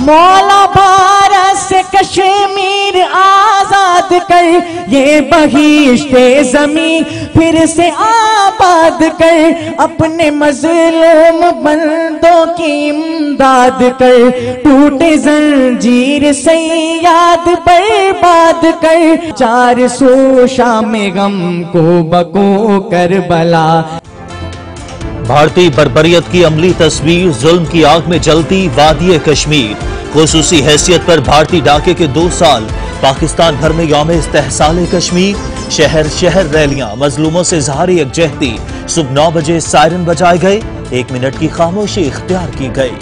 मौला भारत से कश्मीर आजाद कर, ये बहिश्ते ज़मीं फिर से आबाद कर, अपने मज़लूम बंदों की इमदाद कर, टूटे जंजीर से याद बर्बाद कर, 400 शाम गम को बको करबला। भारतीय बर्बरियत की अमली तस्वीर, जुल्म की आग में जलती वादी कश्मीर। खुसूसी हैसियत पर भारतीय डाके के 2 साल, पाकिस्तान भर में यौम इस्तेहसाल कश्मीर। शहर शहर रैलियां, मजलूमों से इज़हार यकजहती। सुबह 9 बजे सायरन बजाए गए, 1 मिनट की खामोशी इख्तियार की गई।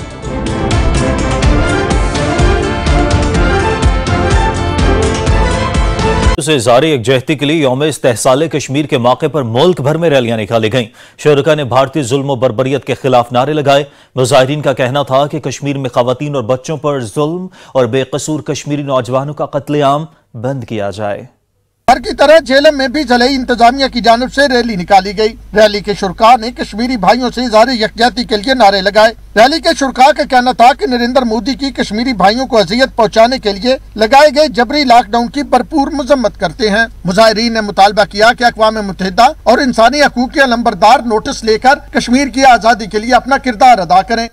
उसे इज़हार यकजहती के लिए यौम इस्तेहसाल कश्मीर के मौके पर मुल्क भर में रैलियां निकाली गईं। शुरका ने भारतीय जुल्म और बर्बरियत के खिलाफ नारे लगाए। मुजाहिरीन का कहना था कि कश्मीर में खवातीन और बच्चों पर जुल्म और बेकसूर कश्मीरी नौजवानों का कत्लेआम बंद किया जाए। हर की तरह झेलम में भी ज़िले इंतजामिया की जानिब से रैली निकाली गई। रैली के शुरका ने कश्मीरी भाइयों से इज़हार यकजहती के लिए नारे लगाए। रैली के शुरका का कहना था कि नरेंद्र मोदी की कश्मीरी भाइयों को अजियत पहुंचाने के लिए लगाए गए जबरी लॉकडाउन की भरपूर मजम्मत करते हैं। मुजाहिरीन ने मुतालबा किया कि अक़वाम मुत्तहिदा और इंसानी हकूक़ के अलंबरदार नोटिस लेकर कश्मीर की आज़ादी के लिए अपना किरदार अदा करें।